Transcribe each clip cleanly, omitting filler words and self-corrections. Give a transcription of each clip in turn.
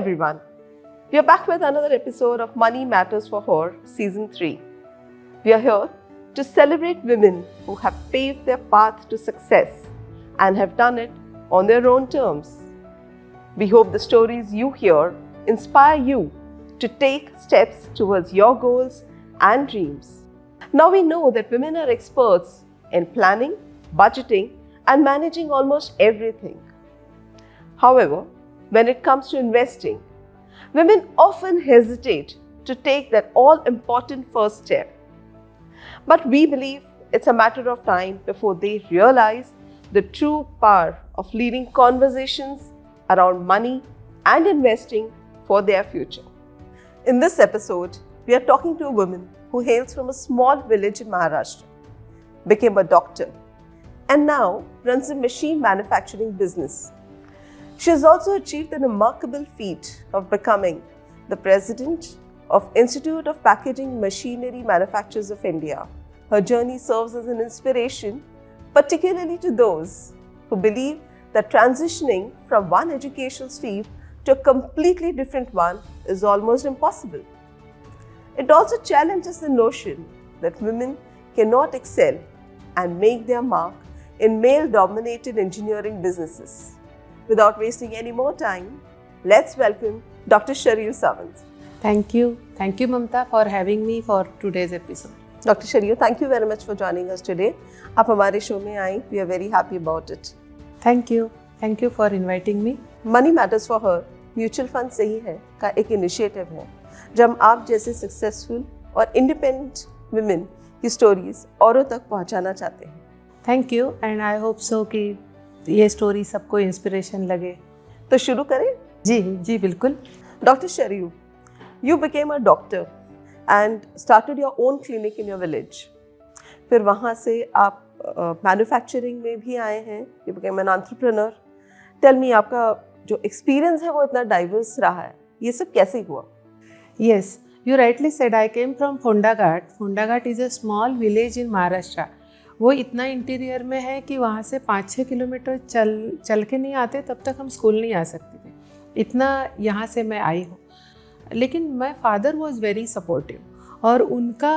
everyone. We are back with another episode of Money Matters for Her, Season 3. We are here to celebrate women who have paved their path to success and have done it on their own terms. We hope the stories you hear inspire you to take steps towards your goals and dreams. Now we know that women are experts in planning, budgeting, and managing almost everything. However, when it comes to investing, women often hesitate to take that all-important first step. But we believe it's a matter of time before they realize the true power of leading conversations around money and investing for their future. In this episode, we are talking to a woman who hails from a small village in Maharashtra, became a doctor, and now runs a machine manufacturing business. She has also achieved the remarkable feat of becoming the president of Institute of Packaging Machinery Manufacturers of India. Her journey serves as an inspiration, particularly to those who believe that transitioning from one educational stream to a completely different one is almost impossible. It also challenges the notion that women cannot excel and make their mark in male-dominated engineering businesses. Without wasting any more time, let's welcome Dr. Sharyu Sawant. Thank you. Thank you, Mamta, for having me for today's episode. Dr. Sharyu, thank you very much for joining us today. आप हमारे show में आई, we are very happy about it. Thank you. Thank you for inviting me. Money Matters for Her, mutual fund सही है का एक initiative है, जब आप जैसे सक्सेसफुल और इंडिपेंडेंट वुमेन की स्टोरीज औरों तक पहुंचाना चाहते हैं. Thank you and I hope so कि ये स्टोरी सबको इंस्पिरेशन लगे. तो शुरू करें? जी बिल्कुल. Dr. Sharyu, you became a doctor and started your own clinic in your village. फिर वहाँ से आप मैन्युफैक्चरिंग में भी आए हैं. You became an entrepreneur. Tell me, आपका जो एक्सपीरियंस है वो इतना डाइवर्स रहा है, ये सब कैसे हुआ? Yes, you rightly said I came from Phondaghat. Phondaghat is a small village in Maharashtra. वो इतना इंटीरियर में है कि वहाँ से 5-6 किलोमीटर चल के नहीं आते, तब तक हम स्कूल नहीं आ सकते थे. इतना यहाँ से मैं आई हूँ. लेकिन my father was very supportive और उनका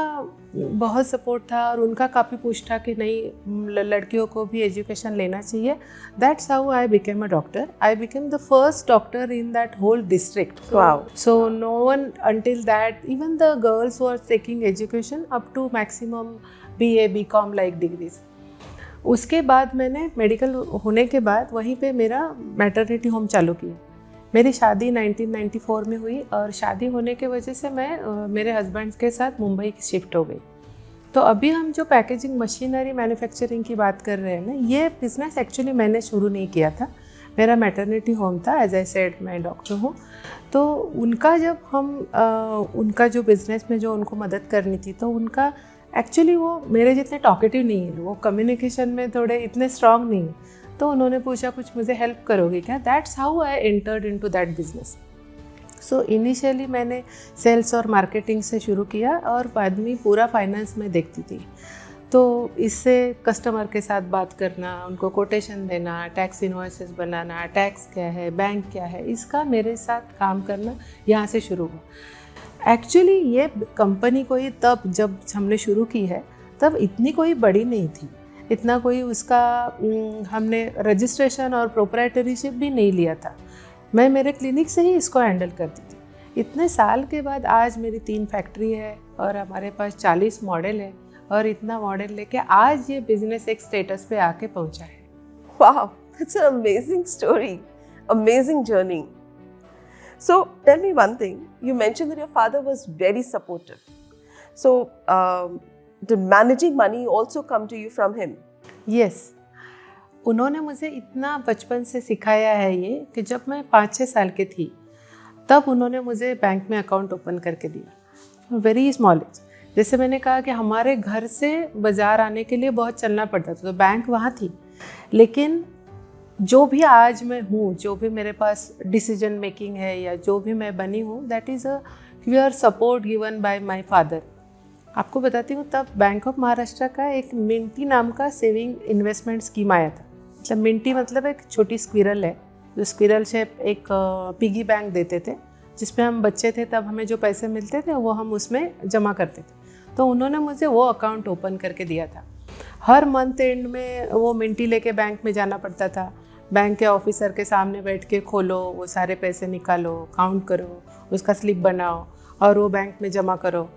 बहुत सपोर्ट था और उनका काफ़ी पुश था कि नहीं, लड़कियों को भी एजुकेशन लेना चाहिए. That's how I became a doctor. I became the first doctor in that whole district. Wow. So no one until that, even the girls were taking education up to maximum BA, BCom like degrees. उसके बाद मैंने medical होने के बाद वहीं पे मेरा maternity home चालू किया. मेरी शादी 1994 में हुई और शादी होने के वजह से मैं मेरे हस्बैंड के साथ मुंबई शिफ्ट हो गई. तो अभी हम जो पैकेजिंग मशीनरी मैन्युफैक्चरिंग की बात कर रहे हैं ना, ये बिज़नेस एक्चुअली मैंने शुरू नहीं किया था. मेरा मैटरनिटी होम था. एज आई सेड, मैं डॉक्टर हूँ. तो उनका जब हम उनका जो बिज़नेस में जो उनको मदद करनी थी, तो उनका एक्चुअली वो मेरे जितने टॉकेटिव नहीं है, वो कम्युनिकेशन में थोड़े इतने स्ट्रॉन्ग नहीं है. तो उन्होंने पूछा कुछ मुझे हेल्प करोगे क्या. That's how I entered into that business. So initially मैंने सेल्स और मार्केटिंग से शुरू किया और बाद में पूरा फाइनेंस में देखती थी. तो इससे कस्टमर के साथ बात करना, उनको कोटेशन देना, टैक्स इनवॉइसेस बनाना, टैक्स क्या है, बैंक क्या है, इसका मेरे साथ काम करना यहाँ से शुरू हुआ. एक्चुअली ये कंपनी कोई तब जब हमने शुरू की है तब इतनी कोई बड़ी नहीं थी. इतना कोई उसका हमने रजिस्ट्रेशन और प्रोप्राइटरीशिप भी नहीं लिया था. मैं मेरे क्लिनिक से ही इसको हैंडल करती थी. इतने साल के बाद आज मेरी 3 फैक्ट्री है और हमारे पास 40 मॉडल है और इतना मॉडल लेके आज ये बिजनेस एक स्टेटस पे आके पहुंचा है. Wow, that's an amazing story, amazing journey. So tell me one thing. You mentioned that your father was very supportive. So did managing money also come to you from him? Yes. उन्होंने मुझे इतना बचपन से सिखाया है ये कि जब मैं 5-6 साल की थी तब उन्होंने मुझे बैंक में अकाउंट ओपन करके दिया. Very small age. जैसे मैंने कहा कि हमारे घर से बाज़ार आने के लिए बहुत चलना पड़ता था, तो बैंक वहाँ थी. लेकिन जो भी आज मैं हूँ, जो भी मेरे पास डिसीजन मेकिंग है या जो भी मैं बनी हूँ, that is a clear support given by my father. आपको बताती हूँ, तब बैंक ऑफ महाराष्ट्र का एक मिंटी नाम का सेविंग इन्वेस्टमेंट स्कीम आया था. मतलब मिंटी मतलब एक छोटी स्क्विरल है जो स्पिरल शेप एक पिगी बैंक देते थे, जिसमें हम बच्चे थे तब हमें जो पैसे मिलते थे वो हम उसमें जमा करते थे। तो उन्होंने मुझे वो अकाउंट ओपन करके दिया था। हर मंथ एंड में वो मिंटी लेके बैंक में जाना पड़ता था। बैंक के ऑफिसर के सामने बैठ के खोलो, वो सारे पैसे निकालो, काउंट करो, उसका स्लिप बनाओ और वो बैंक में जमा करो।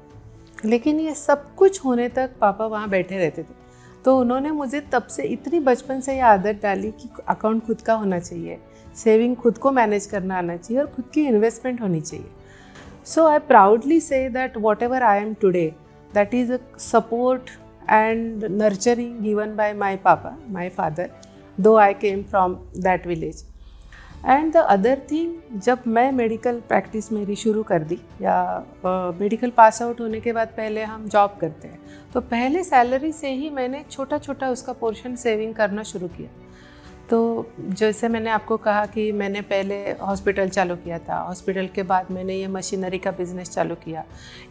लेकिन ये सब कुछ होने तक पापा वहाँ बैठे रहते थे। तो उन्होंने मुझे तब से इतनी बचपन से ये आदत डाली कि अकाउंट खुद का होना चाहिए, सेविंग खुद को मैनेज करना आना चाहिए और खुद की इन्वेस्टमेंट होनी चाहिए। So I proudly say that whatever I am today, that is a support and nurturing given by my papa, my father, though I came from that village. And the other thing, जब मैं medical practice मेरी शुरू कर दी या medical pass out होने के बाद पहले हम जॉब करते हैं, तो पहले सैलरी से ही मैंने छोटा छोटा उसका पोर्शन सेविंग करना शुरू किया। तो जैसे मैंने आपको कहा कि मैंने पहले हॉस्पिटल चालू किया था, हॉस्पिटल के बाद मैंने ये मशीनरी का बिज़नेस चालू किया।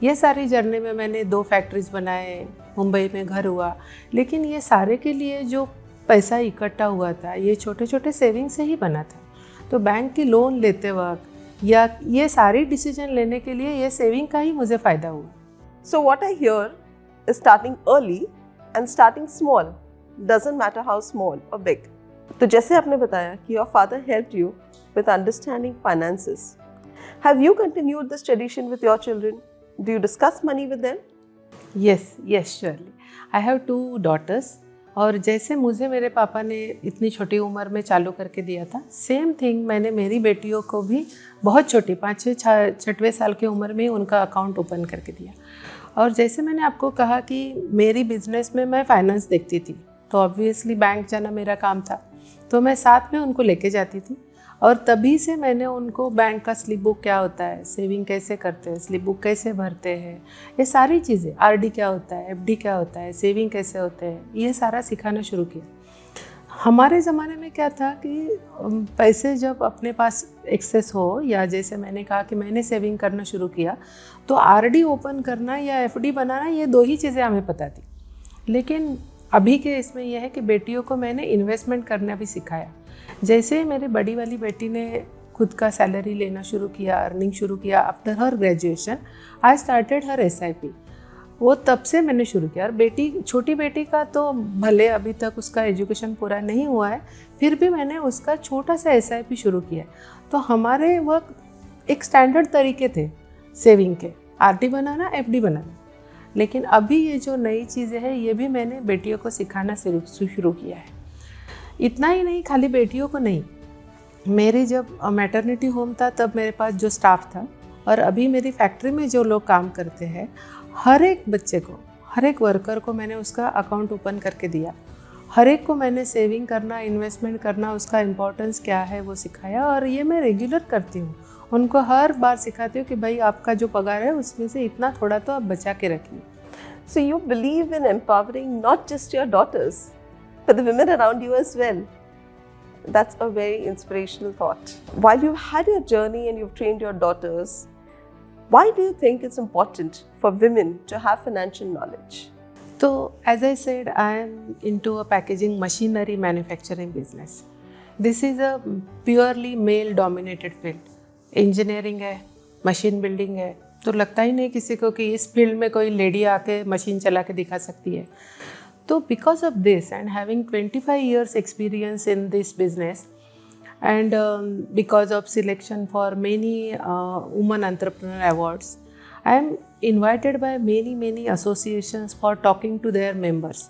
ये सारी जर्नी में मैंने 2 फैक्ट्रीज़ बनाए, मुंबई में घर हुआ। लेकिन ये सारे के लिए जो पैसा इकट्ठा हुआ था ये छोटे छोटे सेविंग से ही बना था। तो बैंक की लोन लेते वक्त या ये सारी डिसीजन लेने के लिए ये सेविंग का ही मुझे फ़ायदा हुआ। So what I hear is starting early and starting small, doesn't matter how small or big. तो जैसे आपने बताया कि your father helped you with understanding finances. Have you continued this tradition with your children? Do you discuss money with them? Yes, surely. I have 2 daughters. और जैसे मुझे मेरे पापा ने इतनी छोटी उम्र में चालू करके दिया था, सेम थिंग मैंने मेरी बेटियों को भी बहुत छोटी 5-6 साल की उम्र में उनका अकाउंट ओपन करके दिया। और जैसे मैंने आपको कहा कि मेरी बिजनेस में मैं फाइनेंस देखती थी, तो ऑब्वियसली बैंक जाना मेरा काम था, तो मैं साथ में उनको लेके जाती थी। और तभी से मैंने उनको बैंक का स्लिप बुक क्या होता है, सेविंग कैसे करते हैं, स्लिप बुक कैसे भरते हैं, ये सारी चीज़ें, आरडी क्या होता है, एफडी क्या होता है, सेविंग कैसे होते हैं, ये सारा सिखाना शुरू किया। हमारे ज़माने में क्या था कि पैसे जब अपने पास एक्सेस हो, या जैसे मैंने कहा कि मैंने सेविंग करना शुरू किया, तो आरडी ओपन करना या एफडी बनाना, ये 2 ही चीज़ें हमें पता थी। लेकिन अभी के इसमें यह है कि बेटियों को मैंने इन्वेस्टमेंट करना भी सिखाया। जैसे मेरी बड़ी वाली बेटी ने खुद का सैलरी लेना शुरू किया, अर्निंग शुरू किया after her graduation, I started her SIP। वो तब से मैंने शुरू किया। और छोटी बेटी का तो भले अभी तक उसका एजुकेशन पूरा नहीं हुआ है, फिर भी मैंने उसका छोटा सा SIP शुरू किया। तो हमारे वक्त एक स्टैंडर्ड तरीके थे सेविंग के, आरडी बनाना, एफडी बनाना। लेकिन अभी ये जो नई चीज़ें हैं ये भी मैंने बेटियों को सिखाना शुरू किया है। इतना ही नहीं, खाली बेटियों को नहीं, मेरी जब मैटरनिटी होम था तब मेरे पास जो स्टाफ था, और अभी मेरी फैक्ट्री में जो लोग काम करते हैं, हर एक बच्चे को, हर एक वर्कर को मैंने उसका अकाउंट ओपन करके दिया। हर एक को मैंने सेविंग करना, इन्वेस्टमेंट करना, उसका इम्पोर्टेंस क्या है वो सिखाया। और ये मैं रेगुलर करती हूँ, उनको हर बार सिखाती हूँ कि भाई आपका जो पगार है उसमें से इतना थोड़ा तो आप बचा के रखिए। So you believe in empowering not just your daughters, but the women around you as well. That's a very inspirational thought. While you've had your journey and you've trained your daughters, why do you think it's important for women to have financial knowledge? So, as I said, I am into a packaging machinery manufacturing business. This is a purely male-dominated field. Engineering है, machine building है, तो लगता ही नहीं किसी को कि इस field में कोई लेडी आके मशीन चला के दिखा सकती है। तो because of this and having 25 years experience in this business and because of selection for many women entrepreneur awards, I am invited by many associations for talking to their members.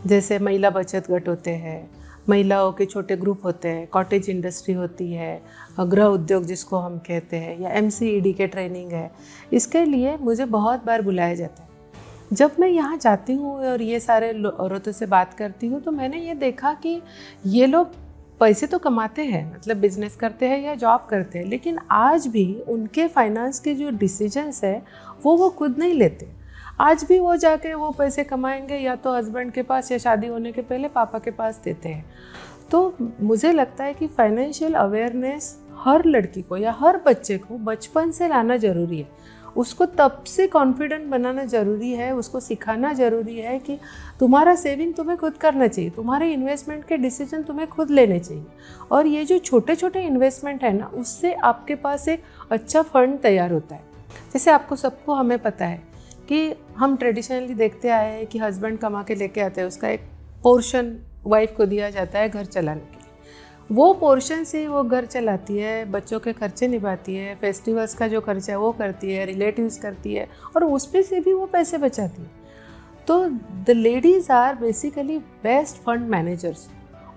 जैसे महिला बचत गट होते हैं, महिलाओं के छोटे ग्रुप होते हैं, कॉटेज इंडस्ट्री होती है, गृह उद्योग जिसको हम कहते हैं, या MCED के ट्रेनिंग है, इसके लिए मुझे बहुत बार बुलाया जाता है। जब मैं यहाँ जाती हूँ और ये सारे औरतों से बात करती हूँ, तो मैंने ये देखा कि ये लोग पैसे तो कमाते हैं, मतलब बिजनेस करते हैं या जॉब करते हैं, लेकिन आज भी उनके फाइनेंस के जो डिसीजंस है वो खुद नहीं लेते। आज भी वो जाके वो पैसे कमाएंगे या तो हस्बैंड के पास या शादी होने के पहले पापा के पास देते हैं। तो मुझे लगता है कि फाइनेंशियल अवेयरनेस हर लड़की को या हर बच्चे को बचपन से लाना ज़रूरी है। उसको तब से कॉन्फिडेंट बनाना ज़रूरी है, उसको सिखाना ज़रूरी है कि तुम्हारा सेविंग तुम्हें खुद करना चाहिए, तुम्हारे इन्वेस्टमेंट के डिसीजन तुम्हें खुद लेने चाहिए। और ये जो छोटे छोटे इन्वेस्टमेंट है ना, उससे आपके पास एक अच्छा फंड तैयार होता है। जैसे आपको सबको हमें पता है कि हम ट्रेडिशनली देखते आए हैं कि हस्बैंड कमा के लेके आते हैं, उसका एक पोर्शन वाइफ को दिया जाता है घर चलाने के लिए। वो पोर्शन से वो घर चलाती है, बच्चों के खर्चे निभाती है, फेस्टिवल्स का जो खर्चा है वो करती है, रिलेटिव्स करती है, और उस पे से भी वो पैसे बचाती है। तो the ladies are basically best fund managers.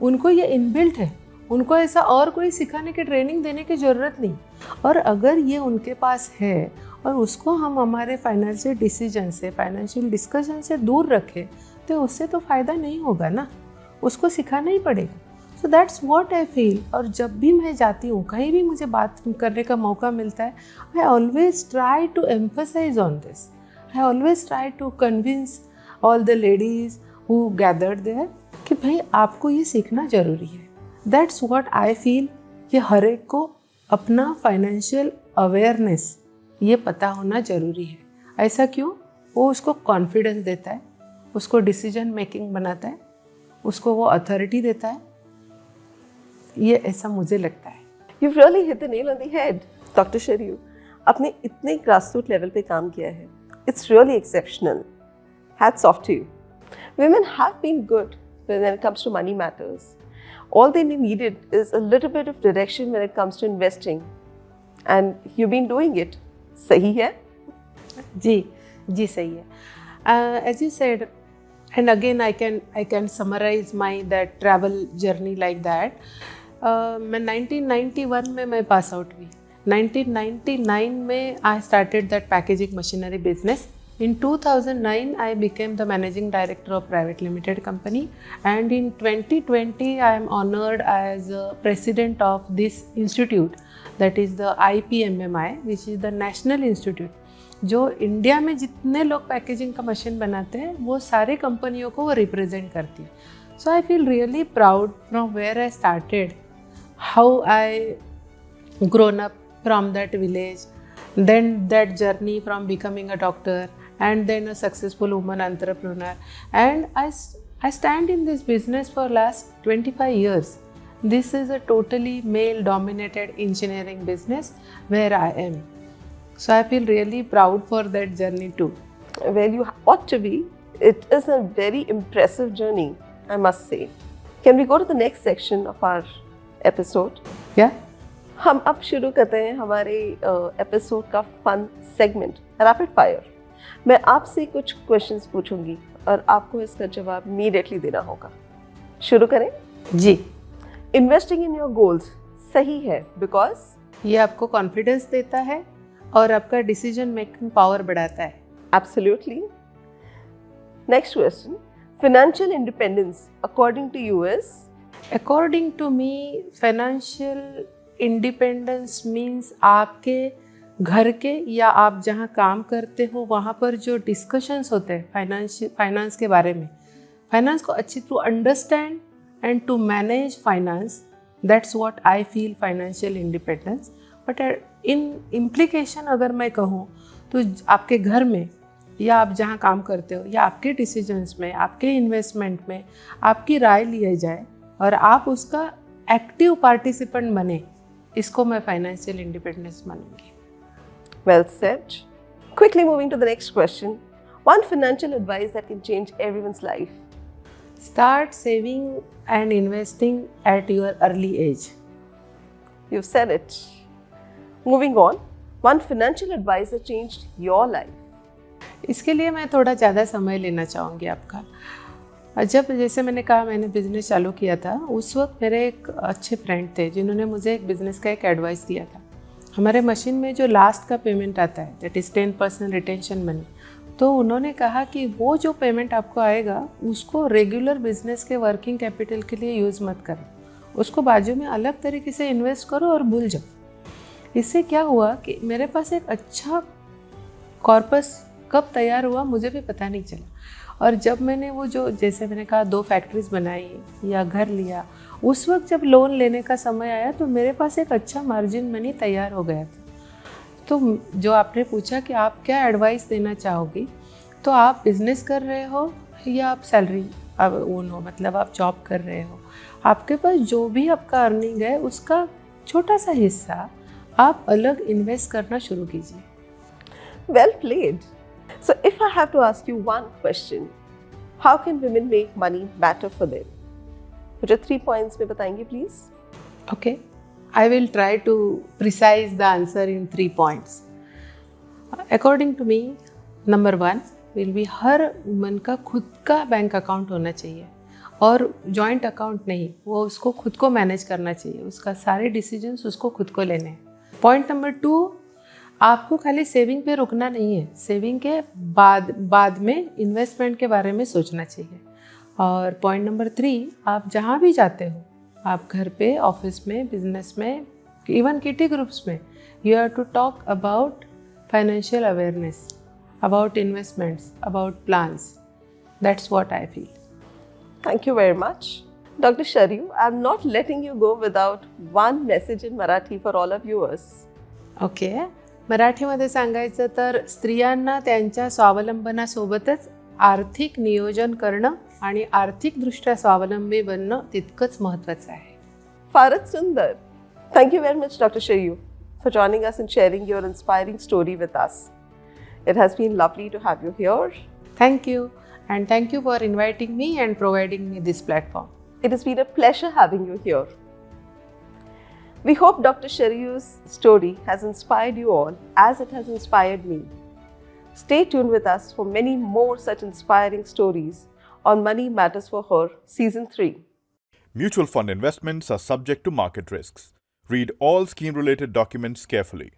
उनको ये इनबिल्ट है, उनको ऐसा और कोई सिखाने की ट्रेनिंग देने की ज़रूरत नहीं। और अगर ये उनके पास है और उसको हम हमारे फाइनेंशियल डिसीजन से, फाइनेंशियल डिस्कशन से दूर रखें, तो उससे तो फ़ायदा नहीं होगा ना, उसको सिखाना ही पड़ेगा। So that's what I feel. और जब भी मैं जाती हूँ, कहीं भी मुझे बात करने का मौका मिलता है, I always try to emphasise on this. I always try to convince all the ladies who gathered there कि भाई आपको ये सीखना ज़रूरी है। दैट्स वॉट आई फील कि हर एक को अपना फाइनेंशियल अवेयरनेस ये पता होना ज़रूरी है। ऐसा क्यों? वो उसको कॉन्फिडेंस देता है, उसको डिसीजन मेकिंग बनाता है, उसको वो अथॉरिटी देता है। ये ऐसा मुझे लगता है। You've really hit the nail on the head, Dr. Sharyu. आपने इतने grassroots level पे काम किया है. It's really exceptional. Hats off to you. Women have been good when it comes to money matters. All they needed is a little bit of direction when it comes to investing. And you've been doing it. सही है? जी सही है. As you said, and again I can summarize my that travel journey like that. मैं 1991 में मैं pass out हुई. 1999 में I started that packaging machinery business. In 2009 I became the managing director of private limited company, and in 2020 I am honored as president of this institute, that is the IPMMI, which is the national institute. जो India में जितने लोग packaging का machine बनाते हैं वो सारे कंपनियों को वो रिप्रेजेंट करती है. So I feel really proud from where I started, how I grown up from that village, then that journey from becoming a doctor, and then a successful woman entrepreneur, and I stand in this business for last 25 years. This is a totally male dominated engineering business where I am. So I feel really proud for that journey too. Well, you ought to be. It is a very impressive journey, I must say. Can we go to the next section of our episode? Yeah. हम अब शुरू करते हैं हमारे episode का fun segment rapid fire. मैं आपसे कुछ क्वेश्चंस पूछूंगी और आपको इसका जवाब इमीडिएटली देना होगा. शुरू करें? जी. इन्वेस्टिंग इन योर गोल्स सही है बिकॉज ये आपको कॉन्फिडेंस देता है और आपका डिसीजन मेकिंग पावर बढ़ाता है. Absolutely. Next question, financial independence according to you is? According to me financial independence means आपके घर के या आप जहाँ काम करते हो वहाँ पर जो डिस्कशंस होते हैं फाइनेंस के बारे में, फाइनेंस को अच्छी to understand and to manage finance, that's what I feel financial independence. But in implication अगर मैं कहूँ तो आपके घर में या आप जहाँ काम करते हो या आपके डिसीजंस में, आपके इन्वेस्टमेंट में आपकी राय लिया जाए और आप उसका एक्टिव पार्टिसिपेंट बने, इसको मैं फाइनेंशियल इंडिपेंडेंस मानूंगी. Well said. Quickly moving to the next question. One financial advice that can change everyone's life. Start saving and investing at your early age. You've said it. Moving on. One financial advice that changed your life. इसके लिए मैं थोड़ा ज़्यादा समय लेना चाहूँगी आपका. जब जैसे मैंने कहा मैंने बिज़नेस चालू किया था, उस वक्त मेरे एक अच्छे फ्रेंड थे जिन्होंने मुझे एक बिज़नेस का एक एडवाइस दिया था. हमारे मशीन में जो लास्ट का पेमेंट आता है दैट इज़ 10% रिटेंशन मनी, तो उन्होंने कहा कि वो जो पेमेंट आपको आएगा उसको रेगुलर बिजनेस के वर्किंग कैपिटल के लिए यूज़ मत करो, उसको बाजू में अलग तरीके से इन्वेस्ट करो और भूल जाओ. इससे क्या हुआ कि मेरे पास एक अच्छा कॉर्पस कब तैयार हुआ मुझे भी पता नहीं चला. और जब मैंने वो जो जैसे मैंने कहा 2 फैक्ट्रीज बनाई या घर लिया, उस वक्त जब लोन लेने का समय आया तो मेरे पास एक अच्छा मार्जिन मनी तैयार हो गया था. तो जो आपने पूछा कि आप क्या एडवाइस देना चाहोगी, तो आप बिजनेस कर रहे हो या आप सैलरी ओन हो, मतलब आप जॉब कर रहे हो, आपके पास जो भी आपका अर्निंग है उसका छोटा सा हिस्सा आप अलग इन्वेस्ट करना शुरू कीजिए। Well played. So, if I have to ask you one question, how can women make money matter for them? मुझे 3 points में बताएंगे please? Okay, I will try to precise the answer in 3 points. According to me, number 1 will be her woman का खुद का bank account होना चाहिए और joint account नहीं, वो उसको खुद को मैनेज करना चाहिए, उसका सारे डिसीजंस उसको खुद को लेने हैं। पॉइंट नंबर 2, आपको खाली सेविंग पे रुकना नहीं है, सेविंग के बाद में इन्वेस्टमेंट के बारे में सोचना चाहिए। और पॉइंट नंबर 3, आप जहाँ भी जाते हो, आप घर पे, ऑफिस में, बिजनेस में, इवन किटी ग्रुप्स में, you have to talk about financial awareness, about investments, about plans. That's what I feel. Thank you very much. Dr. Sharyu, I'm not letting you go without one message in Marathi for all our viewers. Okay, मराठीमध्ये सांगायचं तर स्त्रियांना त्यांच्या स्वावलंबनासोबतच आर्थिक नियोजन करणं आणि आर्थिकदृष्ट्या स्वावलंबी बनणं तितकंच महत्त्वाचं आहे. Farat Sundar. Thank you very much, Dr. Sharyu, for joining us and sharing your inspiring story with us. It has been lovely to have you here. Thank you, and thank you for inviting me and providing me this platform. It has been a pleasure having you here. We hope Dr. Sharyu's story has inspired you all as it has inspired me. Stay tuned with us for many more such inspiring stories on Money Matters for Her Season 3. Mutual fund investments are subject to market risks. Read all scheme-related documents carefully.